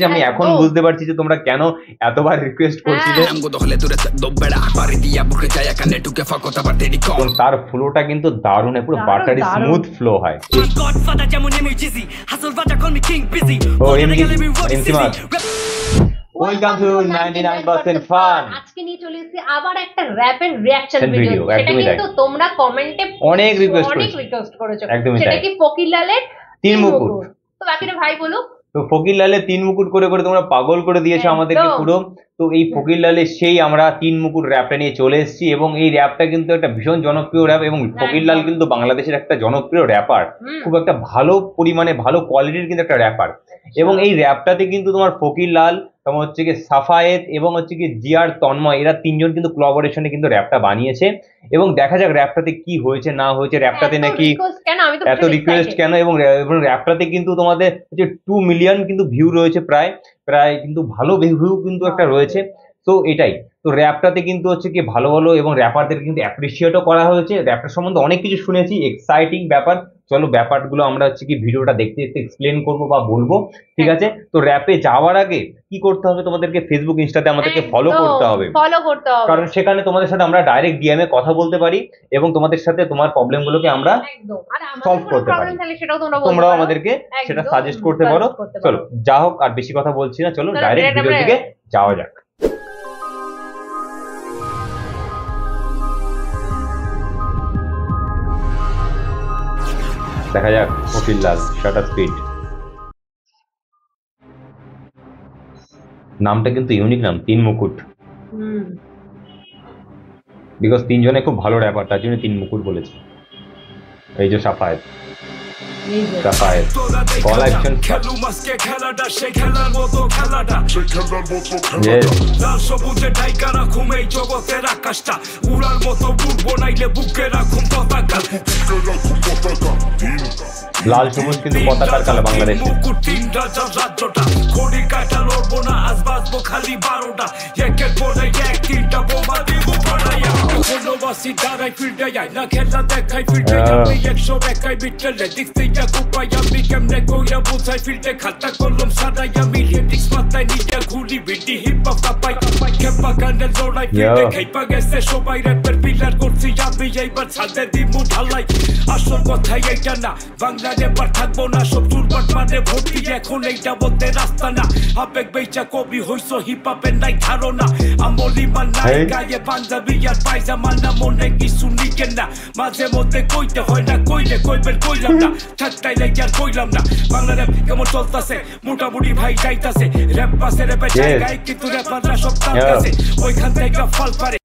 আমি এখন বুঝতে পারছি যে তোমরা কেন এতবার রিকোয়েস্ট করছিলে। তার ফ্লোটা কিন্তু দারুণ, পুরো বাটারি স্মুথ ফ্লো হয়। Welcome to 99% fun. আজকে নিয়ে চলে এসেছি আবার একটা র‍্যাপের রিঅ্যাকশন ভিডিও। সেটা কিন্তু তোমরা কমেন্টে অনেক রিকোয়েস্ট করেছো। সেটা কি ফকির লালের তিন মুকুট। তো বাকিটা ভাই বলো। তো ফকির লালের তিন মুকুট করে করে তোমরা পাগল করে দিয়েছো আমাদেরকে পুরো। তো এই ফকির লালের সেই আমরা তিন মুকুট র‍্যাপটা নিয়ে চলে এসেছি, এবং এই র‍্যাপটা কিন্তু একটা ভীষণ জনপ্রিয় র‍্যাপ, এবং ফকির লাল কিন্তু বাংলাদেশের একটা জনপ্রিয় র‍্যাপার, খুব একটা ভালো পরিমাণে ভালো কোয়ালিটির কিন্তু একটা র‍্যাপার। এবং এই র‍্যাপটাতে কিন্তু তোমার ফকির লাল, তোমার হচ্ছে কি সাফায়েত এবং হচ্ছে কি জিআর তন্ময়, এরা তিনজন কিন্তু কোলাবোরেশনে কিন্তু র‍্যাপটা বানিয়েছে। এবং দেখা যাক র‍্যাপটাতে কি হয়েছে না হয়েছে, র‍্যাপটাতে নাকি এত রিকোয়েস্ট কেন, এবং র‍্যাপটাতে কিন্তু তোমাদের হচ্ছে 2 মিলিয়ন কিন্তু ভিউ রয়েছে, প্রায় কিন্তু ভালো ভিউ কিন্তু একটা রয়েছে। তো এটাই তো র‍্যাপটাতে কিন্তু হচ্ছে কি ভালো ভালো এবং র‍্যাপারদের কিন্তু অ্যাপ্রিসিয়েটও করা হয়েছে। র‍্যাপটার সম্বন্ধে অনেক কিছু শুনেছি, এক্সাইটিং ব্যাপার। চলো ব্যাপারগুলো আমরা হচ্ছে কি ভিডিওটা দেখতে দেখতে এক্সপ্লেন করবো বা বলবো, ঠিক আছে? তো র‍্যাপে যাওয়ার আগে কি করতে হবে, তোমাদেরকে ফেসবুক ইনস্টাতে আমাদেরকে ফলো করতে হবে, কারণ সেখানে তোমাদের সাথে আমরা ডাইরেক্ট ডিএমএ কথা বলতে পারি, এবং তোমাদের সাথে তোমার প্রবলেমগুলোকে আমরা সলভ করতে পারি। তোমরাও আমাদেরকে সেটা সাজেস্ট করতে পারো। চলো যা হোক, আর বেশি কথা বলছি না, চলো ডাইরেক্ট ভিডিও দিকে যাওয়া যাক। দেখা যাক ফকির লাল শাটার স্পিড। নামটা কিন্তু ইউনিক নাম, তিন মুকুট। বিকজ তিনজনে খুব ভালো র‍্যাপার, তার জন্য তিন মুকুট বলেছে। এই যে সাফায়েত, কলা অ্যাকশন লাল সবুজ কিন্তু পতাকার কালা বাংলাদেশ। আসল কথা এইটা না, বাংলাদেশ বার থাকবো না, সব চুরপাট মানে ভর্তি। এখন এইটা বলতে রাস্তা না, আবেগ বেচা কবি হইছ, হিপ হপের নাই ধারণা। আমলি মান নাই গায়ে পাঞ্জাবি আর পায়জামা না, মনে কিছু নিকেন না, মাঝে মধ্যে কইতে হয় না, কইলে কইবেন কইলাম না, ঠাট্টাই লেগে আর কইলাম না। বাংলা র্যাপ কেমন চলতাছে, মোটামুটি ভাই যাইতাছে, র্যাপ পাশে র্যাপের জায়গায় কিন্তু র্যাপাররা সব তালতাছে, ওইখান থেকে ফল পারে।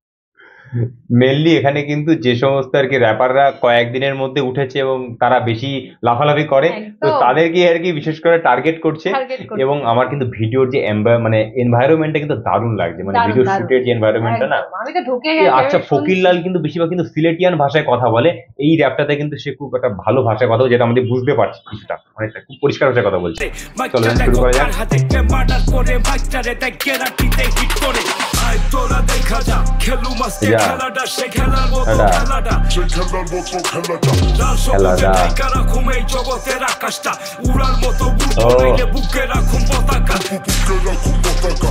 মেনলি এখানে কিন্তু যে সমস্ত আর কি র্যাপাররা কয়েকদিনের মধ্যে উঠেছে এবং তারা বেশি লাফালাফি করে, তো তাদেরকে আর কি বিশেষ করে টার্গেট করছে। এবং আমার কিন্তু ভিডিওর যে মানে এনভায়রনমেন্টটা কিন্তু দারুণ লাগছে, মানে ভিডিও শুটের যে এনভায়রনমেন্টটা না। আচ্ছা, ফকির লাল কিন্তু বেশিরভাগ কিন্তু সিলেটিয়ান ভাষায় কথা বলে, এই র্যাপটাতে কিন্তু সে খুব একটা ভালো ভাষায় কথা বলে, যেটা আমাদের বুঝতে পারছি কিছুটা, অনেকটা খুব পরিষ্কার ভাষায় কথা বলছে। চলো শুরু করা যাক। তোরা দেখা যা খেলু মাস্কে খেলাটা, সে খেলার মতো খেলাটা, সে খেলার মতো খেলাটা, লাল সবুজে ঢাকা রাখুম এই জগতের আকাশটা, উড়ার মতো উড়ে বুকে রাখুম পতাকা, বুকে রাখুম পতাকা।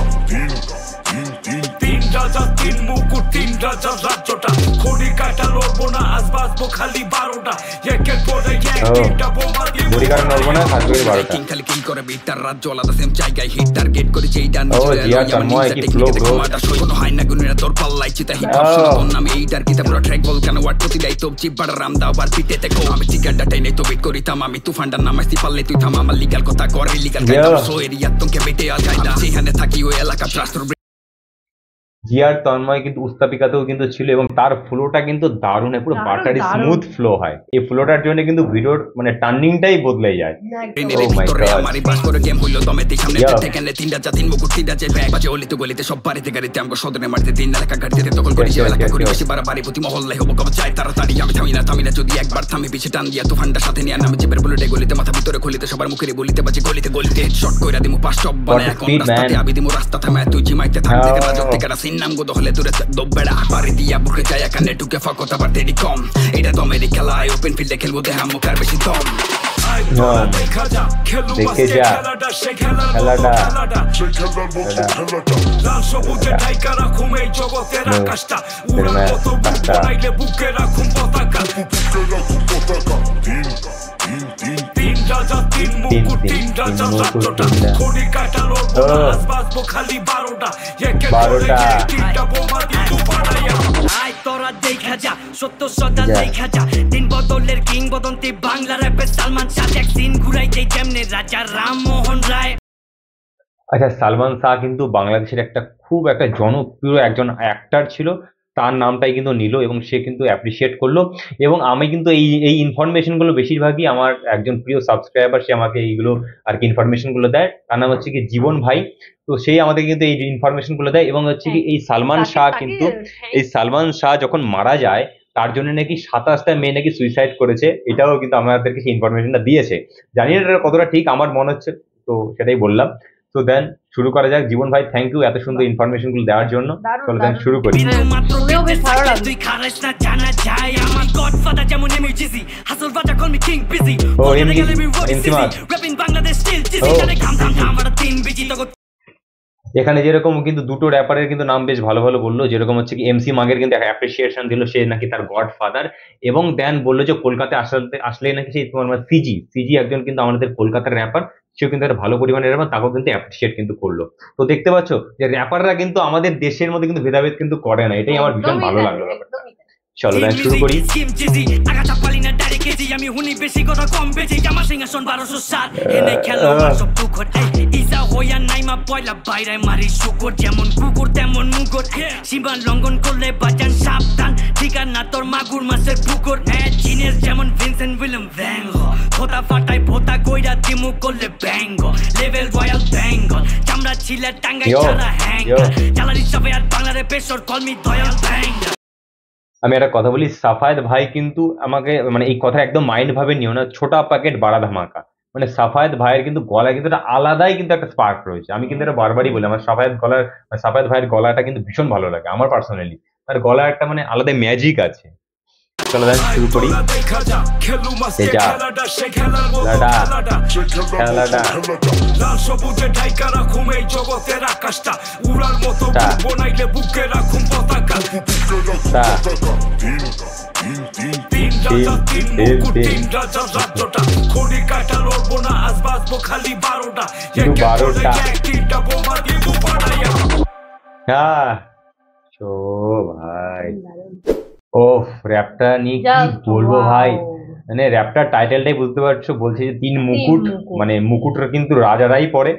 তিন রাজা তিন মুকুট, তিন রাজা রাজ্যটা, খড়ি কাটা লড়বো না, আজ বাজবো খালি 12টা, একের পরে এক তিনটা বোমা দিয়ে খালি কিল করে বিটার রাজ্য আলাদা সেম জায়গায় হিট টার্গেট করে যেই ডান কোনো হয় না গুণেরা তোর পাল্লাই চিতা হিপ হপ শোনা আমি এইটার কিতা পুরো ট্র্যাক বল কেন ওয়ার্ড প্রতি দায়িত্ব চিপ বাড়া রাম দাও বার পিটে দেখো আমি টিকারটা টাইনে তো বেট করিতাম আমি তুফানটা নামাইছি পারলে তুই থাম আমার লিগাল কথা কর ইলিগাল কাইটা সো এরিয়া তোকে বেটে আ যাইতা সেখানে থাকি ওই এলাকা ট্রাস্ট। জিআর তন্ময় কিন্তু উস্তাপিকাতেও কিন্তু ছিল, এবং তার ফ্লোটা কিন্তু দারুণ, পুরো বাটারি স্মুথ ফ্লো হয়। এই ফ্লোটার জন্য কিন্তু ভিডিওর মানে টার্নিংটাই বদলে যায়। আমারই বাস করে গেম হইলো দমে সামনে থেকে তিনটা যা তিন মুকুট তিনটা যে ব্যাগ বাজে অলিতে গলিতে সব বাড়িতে গাড়িতে আমাকে সদনে মারতে তিন এলাকা গাড়িতে তখন করি যে এলাকা করি বেশি বাড়াবাড়ি প্রতি মহল্লে হবো কবে চাই তাড়াতাড়ি আমি থামি না যদি একবার থামি পিছে টান দিয়া তুফানটা সাথে নিয়ে নামে চেপের বুলেটে গলিতে মাথা ভিতরে খুলিতে সবার মুখের বলিতে বাজে গলিতে গলিতে শর্ট কইরা দিমু পাঁচ টপ বানায় এখন রাস্তাতে আবি দিমু রাস্তা থামায় তুই জিমাইতে থাম থেকে রাজত্ব থেকে সিন নামগত হলে দূরে থাকতো বেড়া বাড়ি দিয়া বুকে যায় কানে ঢুকে ফাঁকত আবার দেরি কম এটা তো মেরি খেলায় ওপেন ফিল্ডে খেলবো দেহা মুখার বেশি দম দেখে যা খেলাটা লাল সবুজে ঢাইকা রাখুম এই জগতের আকাশটা উড়ার মতো বুক বানাইলে বুকে রাখুম পতাকা তিন রাজা তিন মুকুট তিন রাজা রাজ্যটা খড়ি কাটা লড়বো না আজ বাজবো খালি 12টা একে করে তিনটা বোমা দিতু বাড়াইয়া আয় তোরা দেখা যা সত্য সদা দেখা যা দিন বদলের কিংবদন্তি বাংলা র্যাপে সালমান শাহ এক সিন ঘুরাইতে যেমনে রাজা রামমোহন রায়। আচ্ছা, সালমান শাহ কিন্তু বাংলাদেশের একটা খুব একটা জনপ্রিয় একজন অ্যাক্টর ছিল, তার নামটাই কিন্তু নিল এবং সে কিন্তু অ্যাপ্রিসিয়েট করলো। এবং আমি কিন্তু এই ইনফরমেশনগুলো বেশিরভাগই আমার একজন প্রিয় সাবস্ক্রাইবার, সে আমাকে এইগুলো আর কি ইনফরমেশনগুলো দেয়। তার নাম হচ্ছে কি জীবন ভাই। তো সেই আমাদের কিন্তু এই ইনফরমেশনগুলো দেয় এবং হচ্ছে কি এই সালমান শাহ কিন্তু এই সালমান শাহ যখন মারা যায় তার জন্য নাকি 27টা মেয়ে নাকি সুইসাইড করেছে, এটাও কিন্তু আমাদেরকে সেই ইনফরমেশনটা দিয়েছে। জানি না এটা কতটা ঠিক, আমার মনে হচ্ছে, তো সেটাই বললাম। তো দেন শুরু করা যাক। জীবন ভাই, থ্যাংক ইউ এত সুন্দর ইনফরমেশন গুলো দেওয়ার জন্য। চলো দেন শুরু করি। এখানে যেরকম কিন্তু দুটো র্যাপারের কিন্তু নাম বেশ ভালো ভালো বললো, যেরকম হচ্ছে কি এমসি মাগের কিন্তু অ্যাপ্রিসিয়েশন দিল, সে নাকি তার গডফাদার। এবং দেন বললো যে কলকাতায় আসলে নাকি সেই তোমার সিজি একজন কিন্তু আমাদের কলকাতার র্যাপার, সেও কিন্তু একটা ভালো পরিমাণের র্যাপার, তাকেও কিন্তু অ্যাপ্রিসিয়েট কিন্তু করলো। তো দেখতে পাচ্ছ যে র্যাপাররা কিন্তু আমাদের দেশের মধ্যে কিন্তু ভেদাভেদ কিন্তু করে না, এটাই আমার ভীষণ ভালো লাগলো ব্যাপারটা। চলো দেন শুরু করি। আমি হুনি বেশি কথা কম বেশি জামা সিংহাসন 1207 এনে খেলো সব দুঃখ ইসা হইয়া নাইমা পয়লা বাইরে মারি শুকর যেমন কুকুর তেমন মুকুর সীমা লঙ্ঘন করলে বাজান সাবধান ঠিকানা তোর মাগুর মাছের পুকুর জিনিস যেমন ভিনসেন্ট উইলিয়াম ভ্যাঙ্গ ভোতা ফাটাই ভোতা কইরা দিমু করলে ব্যাঙ্গ লেভেল রয়্যাল বেঙ্গল চামড়া ছিলে টাঙ্গাই ছাড়া হ্যাং জ্বালানি সবাই আর বাংলারে পেশর কলমি দয়াল ব্যাঙ্গ। আমি একটা কথা বলি, সাফায়েত ভাই কিন্তু আমাকে মানে এই কথা একদম মাইন্ড ভাবে নিও না, ছোটা প্যাকেট বাড়া ধামাকা, মানে সাফায়েত ভাইয়ের কিন্তু গলায় কিন্তু একটা আলাদাই কিন্তু একটা স্পার্ক রয়েছে। আমি কিন্তু এটা বারবারই বলি, আমার সাফায়েত ভাইয়ের গলাটা কিন্তু ভীষণ ভালো লাগে আমার পার্সোনালি, তার গলায় একটা মানে আলাদা ম্যাজিক আছে। চলো দেন শুরু করি। খেলাটা লাল সবুজে ঢাইকা রাখুম এই জগতের আকাশটা উড়ার মতো বানাইলে বুকে রাখুম পতাকা তিন রাজা তিন মুকুট তিন রাজা রাজ্যটা খড়ি কাটা লড়বো না আজ বাজবো খালি 12টা তিনটা বোমা দিবু বাড়াইয়া। ভাই ও র্যাপটা নিয়ে কি বলবো ভাই, মানে র্যাপটার টাইটেলটাই বুঝতে পারছো, বলছে যে 3 মুকুট, মানে মুকুটরা কিন্তু রাজারাই পরে।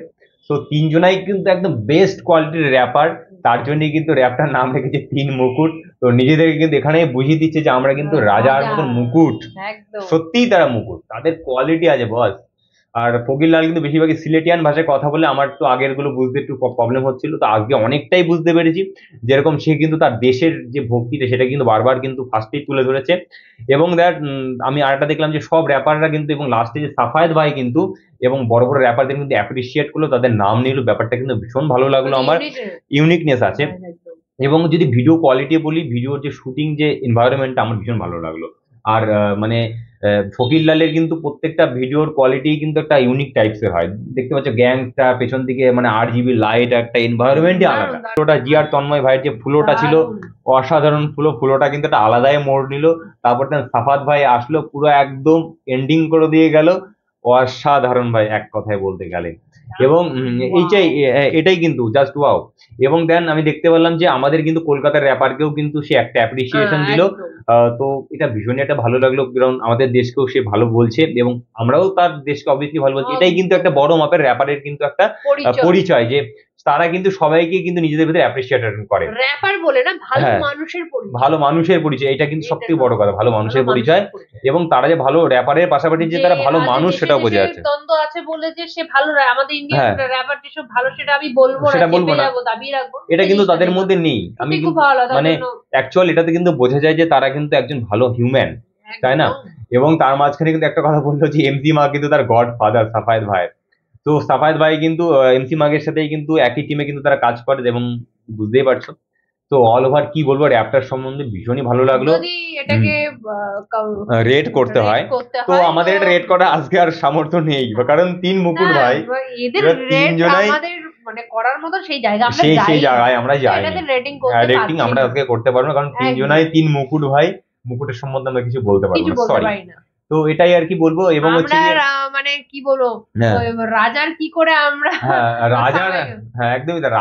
তো 3 জনাই কিন্তু একদম বেস্ট কোয়ালিটির র্যাপার, তার জন্যই কিন্তু র্যাপটার নাম রেখেছে 3 মুকুট। তো নিজেদেরকে কিন্তু এখানে বুঝিয়ে দিচ্ছে যে আমরা কিন্তু রাজার মতন মুকুট, সত্যিই তারা মুকুট, তাদের কোয়ালিটি আছে বস। আর ফকির লাল কিন্তু বেশিরভাগই সিলেটিয়ান ভাষায় কথা বলে, আমার তো আগের গুলো বুঝতে একটু প্রবলেম হচ্ছিল, তো আজকে অনেকটাই বুঝতে পেরেছি। যেরকম সে কিন্তু তার দেশের যে ভক্তিটা সেটা কিন্তু বারবার কিন্তু ফার্স্টেই তুলে ধরেছে। এবং দ্যাট আমি আরেকটা দেখলাম যে সব র্যাপাররা কিন্তু, এবং লাস্টে যে সাফায়েত ভাই কিন্তু এবং বড় বড় র্যাপারদের কিন্তু অ্যাপ্রিসিয়েট করলো, তাদের নাম নিল, ব্যাপারটা কিন্তু ভীষণ ভালো লাগলো আমার, ইউনিকনেস আছে। এবং যদি ভিডিও কোয়ালিটি বলি, ভিডিওর যে শুটিং যে এনভায়রনমেন্টটা আমার ভীষণ ভালো লাগলো। আর মানে ফকির লালের কিন্তু প্রত্যেকটা ভিডিওর কোয়ালিটি কিন্তু একটা ইউনিক টাইপসের হয়, দেখতে পাচ্ছ গ্যাংটা পেছন দিকে মানে RGB লাইট, একটা এনভায়রনমেন্টই আলাদা। ফুলোটা জিআর তন্ময় ভাইয়ের যে ফুলোটা ছিল অসাধারণ, ফুলোটা কিন্তু একটা আলাদাই মোড় নিল। তারপর সাফাত ভাই আসলো, পুরো একদম এন্ডিং করে দিয়ে গেল, অসাধারণ ভাই এক কথায় বলতে গেলে। এবং এটাই কিন্তু জাস্ট ওয়াও। এবং দেন আমি দেখতে পেলাম যে আমাদের কিন্তু কলকাতার র্যাপারকেও কিন্তু সে একটা অ্যাপ্রিসিয়েশন দিল, তো এটা ভীষণই একটা ভালো লাগলো, কারণ আমাদের দেশকেও সে ভালো বলছে এবং আমরাও তার দেশকে অবভিয়াসলি ভালো বলছি। এটাই কিন্তু একটা বড় মাপের র্যাপারের কিন্তু একটা পরিচয়, যে তারা কিন্তু সবাইকে কিন্তু নিজেদের ভিতরে অ্যাপ্রিসিয়েট করে, র্যাপার বলে না, ভালো মানুষের পরিচয়, ভালো মানুষের পরিচয়, এটা কিন্তু সবথেকে বড় কথা, ভালো মানুষের পরিচয়। এবং তারা যে ভালো র্যাপারের পাশাপাশি যে তারা ভালো মানুষ সেটাও বোঝা যাচ্ছে। দ্বন্দ্ব আছে বলে যে সে ভালো, আমাদের ইন্ডিয়ান র্যাপার যেসব ভালো সেটা আমি বলবো না, সেটা বলবো না, দাবি রাখবো, এটা কিন্তু তাদের মধ্যে নেই। আমি মানে অ্যাকচুয়াল এটাতে কিন্তু বোঝা যায় যে তারা কিন্তু একজন ভালো হিউম্যান, তাই না? এবং তার মাঝখানে কিন্তু একটা কথা বললো যে এমসি মা কিন্তু তার গড ফাদার সাফায়েত ভাই। তো সাফায়েত ভাই কিন্তু এমসি মাগের সাথেই কিন্তু একই টিমে কিন্তু তারা কাজ করে, এবং বুঝতেই পারছো তো অল ওভার কি বলবো, র্যাপটার সম্বন্ধে ভীষণই ভালো লাগলো। যদি এটাকে রেট করতে হয় তো আমাদের এটা রেট করা আজকে আর সামর্থ্য নেই, কারণ 3 মুকুট ভাই, এদের এবার রেট তিনজনাই আমাদের মানে করার মতো সেই জায়গা আমরা সেই যাই জায়গায় আমরা যাই, এটাতে রেটিং করতে রেটিং পারছি আমরা না। আজকে করতে পারবো না, কারণ তিনজনাই 3 মুকুট ভাই, মুকুটের সম্বন্ধে আমরা কিছু বলতে পারবো কিছু না, বলতে সরি। পারি না তো এটাই আর কি বলবো। এবং হচ্ছে আমরা যে মানে কি বলবো হ্যাঁ। ওই রাজার কি করে আমরা হ্যাঁ রাজার, হ্যাঁ একদমই তাই,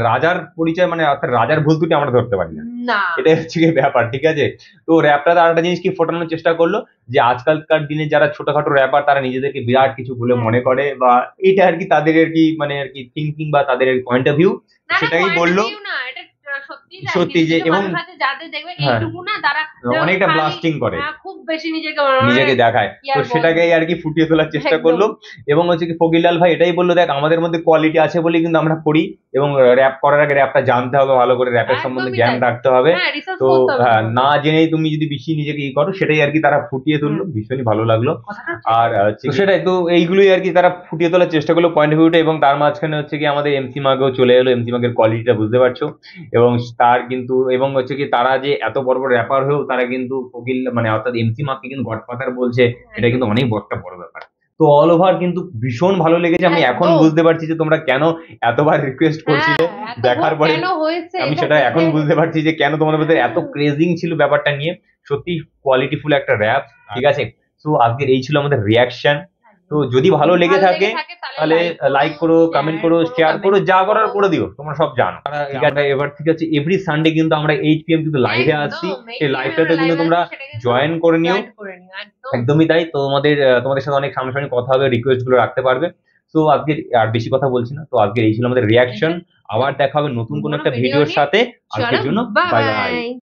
রাজার পরিচয় মানে অর্থাৎ রাজার ভুল ত্রুটি আমরা ধরতে পারি না, না এটাই হচ্ছে কি ব্যাপার, ঠিক আছে। তো র্যাপটা আর একটা জিনিস কি ফোটানোর চেষ্টা করলো যে আজকালকার দিনে যারা ছোটখাটো র্যাপার তারা নিজেদেরকে বিরাট কিছু বলে মনে করে, বা এটা আর কি তাদের আর কি মানে আর কি থিঙ্কিং বা তাদের পয়েন্ট অফ ভিউ, না, সেটাই point of বললো। view না, এটা সত্যিই তাই। সত্যি কিছু যে কিছু এবং মানুষ আছে যাদের দেখবে হ্যাঁ। এইটুকু না তারা অনেকটা খালি- ব্লাস্টিং করে, হ্যাঁ, খুব বেশি নিজেকে দেখায়, কি আর তো বলবো। সেটাকেই আর কি ফুটিয়ে তোলার চেষ্টা একদম। করলো। এবং হচ্ছে কি ফকিরলাল ভাই এটাই বললো, দেখ আমাদের মধ্যে কোয়ালিটি আছে বলে কিন্তু আমরা করি, এবং র্যাপ করার আগে র্যাপটা জানতে হবে ভালো করে, র্যাপের একদমই সম্বন্ধে তাই। জ্ঞান রাখতে হবে। হ্যাঁ, research তো করতে হবে হ্যাঁ, তোমাকে। না জেনেই তুমি যদি বেশি নিজেকে করো, সেটাই আর কি তারা ফুটিয়ে তুললো, ভীষণই ভালো লাগলো। কথাটা আর তো সেটাই তো, এইগুলোই আর কি তারা ফুটিয়ে তোলার চেষ্টা করলো পয়েন্ট অফ ভিউটা। এবং তার মাঝখানে হচ্ছে কি আমাদের এমসি মাগেও চলে এলো, এমসি মাগের কোয়ালিটিটা বুঝতে পারছো। এবং তার কিন্তু এবং হচ্ছে কি তারা যে এত বড় বড় র্যাপার হয়েও তারা কিন্তু ফকির মানে অর্থাৎ এমসি মাগকে কিন্তু গডফাদার বলছে, এটা কিন্তু অনেক একটা বড় ব্যাপার। তো অল ওভার কিন্তু ভীষণ ভালো লেগেছে। আমি এখন একদম। বুঝতে পারছি যে তোমরা কেন এতবার রিকোয়েস্ট করছিলে, হ্যাঁ, এত দেখার ভোট পরে কেন হয়েছে আমি এটা সেটা এখন দেখে- বুঝতে পারছি যে কেন তোমাদের মধ্যে এত ক্রেজিং ছিল ব্যাপারটা নিয়ে। সত্যি কোয়ালিটিফুল একটা র্যাপ, ঠিক আছে। তো আজকের এই ছিল আমাদের রিয়াকশন। তো যদি ভালো লেগে থাকে তাহলে লাইক করো, কমেন্ট করো, শেয়ার করো, যা করার করে দিও, তোমরা সব জানো, ঠিক আছে। এবার ঠিক আছে, এভরি সানডে কিন্তু আমরা 8 PM কিন্তু লাইভে আসছি, সেই লাইভটাতে কিন্তু তোমরা জয়েন করে নিও, একদমই তাই। তোমাদের সাথে অনেক সামনাসামনি কথা হবে, রিকোয়েস্ট গুলো রাখতে পারবে। তো আজকে আর বেশি কথা বলছি না, তো আজকে এই ছিল আমাদের রিয়াকশন। আবার দেখা হবে নতুন কোনো একটা ভিডিওর সাথে। আজকের জন্য বাই বাই।